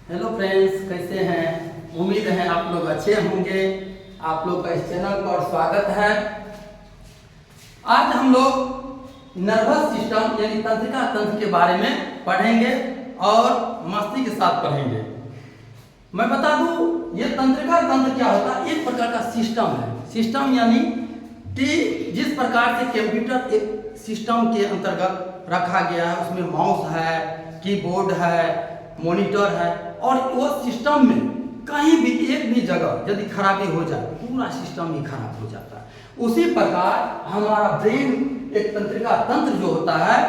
Hello friends, कैसे हैं? उम्मीद है आप लोग अच्छे होंगे। आप लोग का इस चैनल पर स्वागत है। आज हम लोग नर्वस सिस्टम यानी तंत्रिका तंत्र के बारे में पढ़ेंगे और मस्ती के साथ पढ़ेंगे। मैं बता दूं, ये तंत्रिका तंत्र क्या होता है? एक प्रकार का सिस्टम है। सिस्टम यानी कि जिस प्रकार से कंप्यूटर एक सिस्टम के अंतर्गत रखा गया है, उसमें माउस है, कीबोर्ड है, मॉनिटर है, और वो सिस्टम में कहीं भी एक भी जगह यदि खराबी हो जाए पूरा सिस्टम ही खराब हो जाता है। उसी प्रकार हमारा ब्रेन एक तंत्रिका तंत्र जो होता है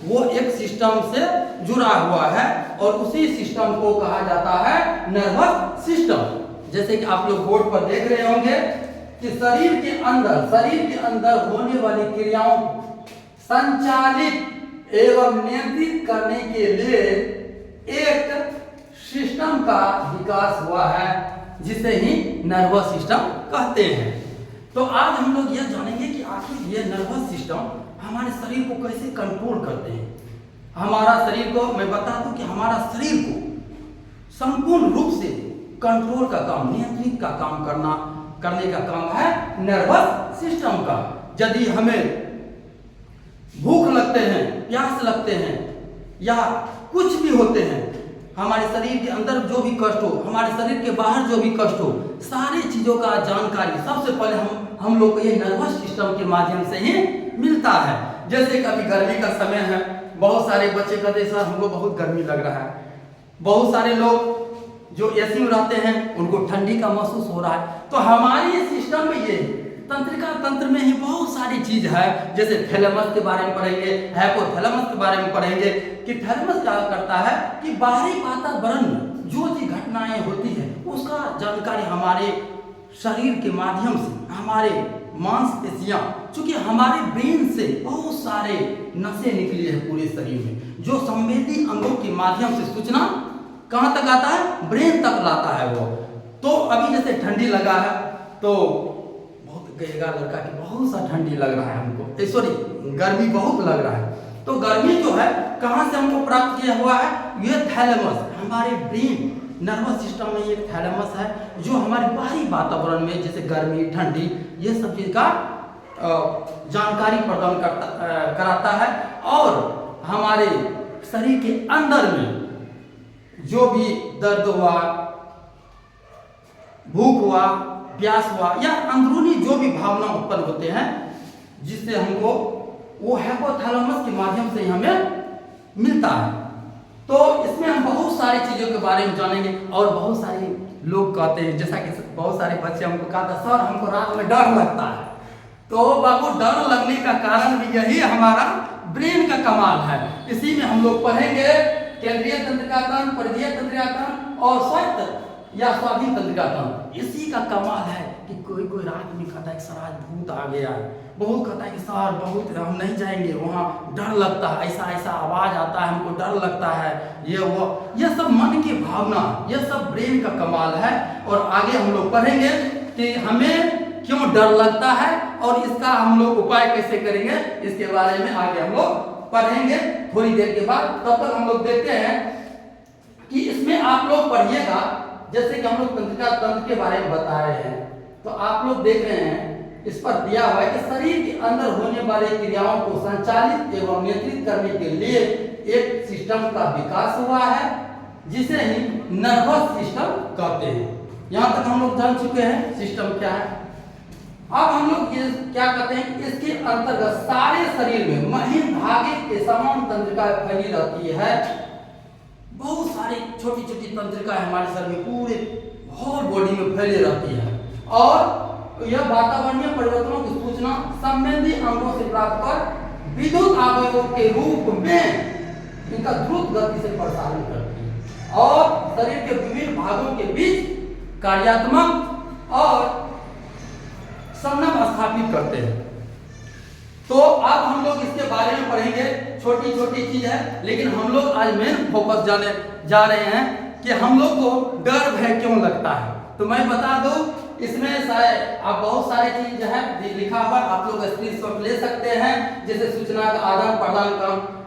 वो एक सिस्टम से जुड़ा हुआ है और उसी सिस्टम को कहा जाता है नर्वस सिस्टम। जैसे कि आप लोग बोर्ड पर देख रहे होंगे कि शरीर के अंदर होने वाली क्रियाओं को संचालित एवं नियंत्रित करने के लिए एक सिस्टम का विकास हुआ है, जिसे ही नर्वस सिस्टम कहते हैं। तो आज हम लोग यह जानेंगे कि आखिर ये नर्वस सिस्टम हमारे शरीर को कैसे कंट्रोल करते हैं। हमारा शरीर को मैं बता दूं कि हमारा शरीर को संपूर्ण रूप से कंट्रोल का काम, नियंत्रित का काम करने का काम है नर्वस सिस्टम का। यदि हमें भूख लगते हैं, प्यास लगते हैं या कुछ भी होते हैं, हमारे शरीर के अंदर जो भी कष्ट हो, हमारे शरीर के बाहर जो भी कष्ट हो, सारी चीजों का जानकारी सबसे पहले हम लोग को ये नर्वस सिस्टम के माध्यम से ही मिलता है। जैसे कि अभी गर्मी का समय है, बहुत सारे बच्चे कहते हैं सर हमको बहुत गर्मी लग रहा है। बहुत सारे लोग जो एसी में रहते हैं उनको ठंडी का महसूस हो रहा है। तो हमारे सिस्टम में ये तंत्रिका तंत्र में ही बहुत सारी चीज है। जैसे थैलेमस के बारे में पढ़ेंगे, हाइपोथैलेमस के बारे में पढ़ेंगे कि थैलेमस क्या करता है कि बाहरी वातावरण में जो चीज घटनाएं होती है उसका जानकारी हमारे शरीर के माध्यम से, हमारे मांसपेशियां, चूंकि हमारे ब्रेन से बहुत सारे नसें निकली है पूरे शरीर में, जो संवेदी अंगों के माध्यम से सूचना कहां तक आता है? ब्रेन तक लाता है वो। तो अभी जैसे ठंडी लगा है तो कहेगा लड़का कि बहुत सा ठंडी लग रहा है हमको, सॉरी गर्मी बहुत लग रहा है। तो गर्मी जो है कहां से हमको प्राप्त किया हुआ है? ये थैलेमस, हमारे ब्रेन नर्वस सिस्टम में एक थैलेमस है जो हमारे बाहरी वातावरण में जैसे गर्मी, ठंडी, ये सब चीज का जानकारी प्रदान कराता है। और हमारे शरीर के अंदर में जो भी दर्द हुआ, भूख हुआ, प्यास हुआ या अंदरूनी जो भी भावना उत्पन्न होते हैं, जिससे हमको वो हाइपोथैलेमस के माध्यम से हमें मिलता है। तो इसमें हम बहुत सारी चीजों के बारे में जानेंगे। और बहुत सारे लोग कहते हैं, जैसा कि बहुत सारे बच्चे हमको कहते हैं सर हमको रात में डर लगता है। तो बाबू डर लगने का कारण भी यही हमारा ब्रेन का कमाल है। इसी में हम लोग पढ़ेंगे केंद्रीय तंत्रिका तंत्र, परिधीय तंत्रिका तंत्र और स्वायत्त या स्वाधीन तंत्रिका तंत्र। इसी का कमाल है कि कोई रात में कहता है सर आज भूत आ गया है, बहुत कहता है कि सर बहुत हम नहीं जाएंगे वहाँ, डर लगता है, ऐसा आवाज आता है, हमको डर लगता है, ये वो, ये सब मन की भावना, ये सब ब्रेन का कमाल है। और आगे हम लोग पढ़ेंगे कि हमें क्यों डर लगता है और इसका हम लोग उपाय कैसे करेंगे, इसके बारे में आगे हम लोग पढ़ेंगे थोड़ी देर के बाद। तब तक हम लोग देखते हैं कि इसमें आप लोग पढ़िएगा, जैसे कि हम लोग तंत्रिका तंत्र के बारे में बता रहे हैं, तो आप लोग देख रहे हैं इस पर दिया हुआ है कि शरीर के अंदर होने वाले क्रियाओं को संचालित एवं नियंत्रित करने के लिए एक सिस्टम का विकास हुआ है, जिसे ही नर्वस सिस्टम कहते हैं। यहाँ तक हम लोग जान चुके हैं सिस्टम क्या है। अब हम लोग ये क्या कहते हैं कि इसके अंतर्गत सारे शरीर में महीन धागे के समान तंत्रिका फैली रहती है। बहुत सारी छोटी छोटी तंत्रिका हमारे शरीर में पूरे होल बॉडी में फैली रहती है और यह वातावरणीय परिवर्तनों की सूचना संवेदी अंगों से प्राप्त कर विद्युत आवेगों के रूप में इनका द्रुत गति से प्रसारण करती है और शरीर के विभिन्न भागों के बीच कार्यात्मक और संबंध स्थापित करते हैं। तो अब हम लोग इसके बारे में पढ़ेंगे, छोटी छोटी चीज है, लेकिन हम लोग आज मेन फोकस जाने जा रहे हैं कि हम लोग को डर भय क्यों लगता है। तो मैं बता दूं, इसमें शायद आप बहुत सारी चीज है लिखा हुआ, आप लोग स्क्रीनशॉट ले सकते हैं। जैसे सूचना का आदान प्रदान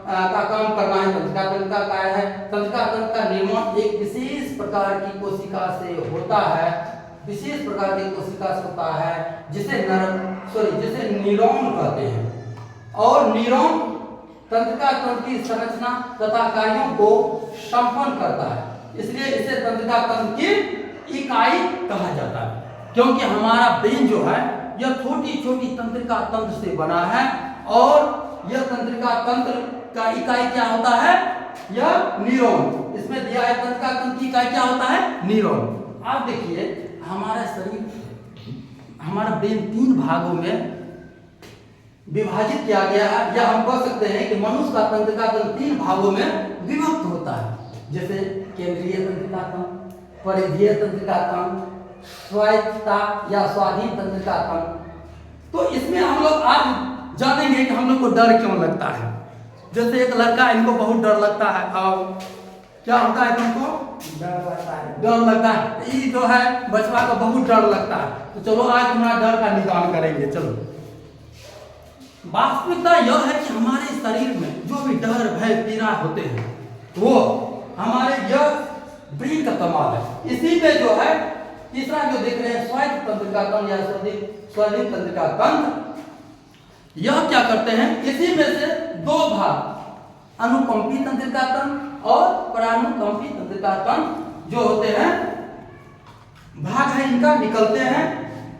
का काम करना है, तंत्रिका तंत्र का कार्य है। तंत्रिका तंत्र का निर्माण एक विशेष प्रकार की कोशिका से होता है, विशेष प्रकार की कोशिका से होता है जिसे जिसे न्यूरॉन कहते हैं। और न्यूरॉन तंत्रिका तंत्र की संरचना तथा कार्यों को संपन्न करता है, इसलिए इसे तंत्रिका तंत्र की इकाई कहा जाता है। क्योंकि हमारा ब्रेन जो है यह छोटी छोटी तंत्रिका तंत्र से बना है, और यह तंत्रिका तंत्र का इकाई क्या होता है, यह न्यूरॉन। इसमें दिया है तंत्रिका तंत्र की इकाई क्या होता है, न्यूरॉन। आप देखिए हमारा शरीर, हमारा ब्रेन 3 भागों में विभाजित किया गया है, या हम कह सकते हैं कि मनुष्य का तंत्रिका तंत्र 3 भागों में विभक्त होता है, जैसे केंद्रीय तंत्रिका तंत्र, परिधीय तंत्रिका तंत्र, स्वायत्तता या स्वाधीन तंत्रिका तंत्र। तो इसमें हम लोग आज जानेंगे कि हम लोग को डर क्यों लगता है। जैसे एक लड़का, इनको बहुत डर लगता है, और क्या होता है तुमको, डर लगता है। ये जो है बचवा को बहुत डर लगता है। तो चलो आज तुम्हारा डर का निदान करेंगे। चलो, वास्तविकता यह है कि हमारे शरीर में जो भी डर भय पीड़ा होते हैं वो हमारे यह ब्रेन का कमाल है। इसी में जो है तीसरा जो देख रहे हैं स्वायत्त तंत्रिका तंत्र या स्वाधीन तंत्रिका तंत्र, यह क्या करते हैं, इसी में से 2 भाग, अनुकंपी तंत्रिका तंत्र और परानुकंपी तंत्रिका तंत्र जो होते हैं, भाग है इनका, निकलते हैं।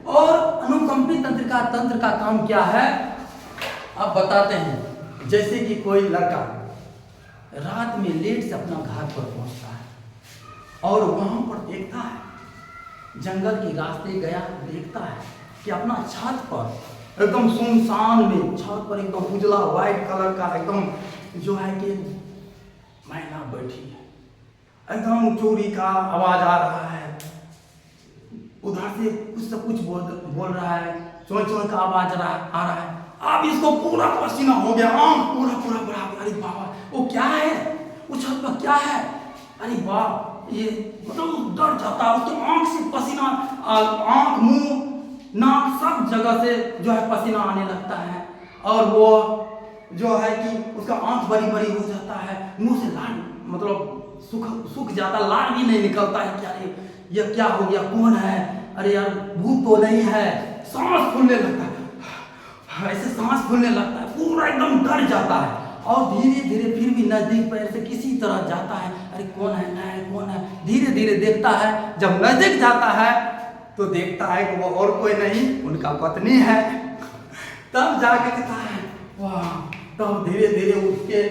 और अनुकंपी तंत्रिका तंत्र का काम क्या है, अब बताते हैं। जैसे कि कोई लड़का रात में लेट से अपना घर पर पहुंचता है और वहां पर देखता है, जंगल के रास्ते गया, देखता है कि अपना छत पर एकदम सुनसान में, छत पर एकदम उजला व्हाइट कलर का एकदम जो है कि महिला बैठी है, एकदम चोरी का आवाज आ रहा है, उधर से कुछ से कुछ बोल रहा है, चों चों का आवाज आ रहा है। अब इसको पूरा पसीना हो गया, आंख पूरा पूरा बड़ा, अरे बाबा वो क्या है, वो छत पर क्या है, अरे बाप, ये मतलब डर जाता है। उसके आंख से पसीना, आंख मुंह नाक सब जगह से जो है पसीना आने लगता है, और वो जो है कि उसका आंख बड़ी बड़ी हो जाता है, मुंह से लाल मतलब सूख जाता, लाल भी नहीं निकलता है। क्या ये क्या हो गया, कौन है, अरे यार भूत तो नहीं है। सांस फूलने लगता है, ऐसे सांस फूलने लगता है, पूरा एकदम डर जाता है, और धीरे धीरे फिर भी नजदीक पैर से किसी तरह जाता है, अरे कौन है, नहीं कौन है, धीरे धीरे देखता है। जब नजदीक जाता है तो देखता है कि वो और कोई नहीं, उनका पत्नी है। तब जाके कहता है वाह, तब धीरे धीरे उसके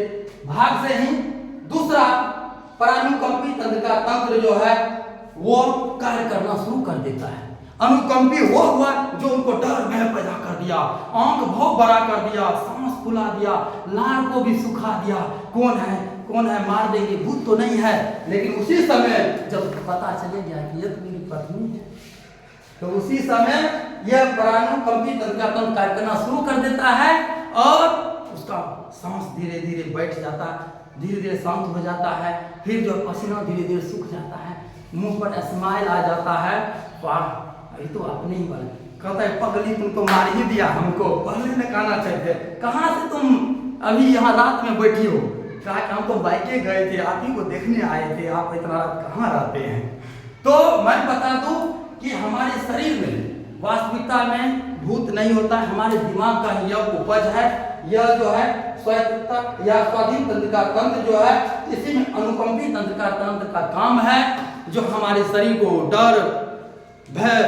भाग से ही दूसरा परानुकंपी तंत्रिका तंत्र जो है वो कार्य करना शुरू कर देता है। अनुकंपी वो हुआ जो उनको डर भय पैदा कर दिया, आंख बहुत बड़ा कर दिया, सांस फुला दिया, लार को भी सुखा दिया, कौन है, मार देंगे, भूत तो नहीं है। लेकिन उसी समय जब पता चले गया कि ये तो मेरी पत्नी है, तो उसी समय यह परानुकंपी तंत्रिका तंत्र कार्य करना शुरू कर देता है, और उसका सांस धीरे धीरे बैठ जाता है, धीरे धीरे शांत हो जाता है, फिर जो पसीना धीरे धीरे सूख जाता है, मुंह पर स्माइल आ जाता है। वाह, ये तो अपने ही बल। कहता है पगली तुम तो मार ही दिया हमको, पहले न कहना चाहिए, कहाँ से तुम अभी यहाँ रात में बैठी हो। कहा कि हम तो बाइके गए थे, आप ही को देखने आए थे, आप इतना रात कहाँ रहते हैं। तो मैं बता दूं कि हमारे शरीर में वास्तविकता में भूत नहीं होता है, हमारे दिमाग का यह उपज है। यह जो है स्वायत्तता या स्वाधीन तंत्रिका तंत्र जो है, इसी में अनुकंपी तंत्रिका तंत्र का काम है, जो हमारे शरीर को डर भय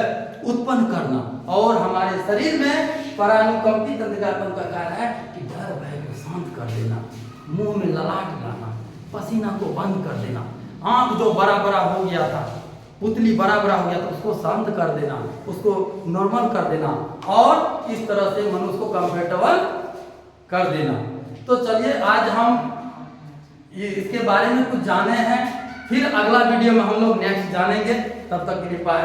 उत्पन्न करना, और हमारे शरीर में परानुकंपी तंत्रिका तंत्र का कार्य है कि डर भय को शांत कर देना, मुंह में ललाट लाना, पसीना को बंद कर देना, आंख जो बड़ा बड़ा हो गया था, पुतली बड़ा बड़ा हो गया था, उसको शांत कर देना, उसको नॉर्मल कर देना, और इस तरह से मनुष्य को कंफर्टेबल कर देना। तो चलिए आज हम इसके बारे में कुछ जाने हैं, फिर अगला वीडियो में हम लोग नेक्स्ट जानेंगे। तब तक के लिए बाय।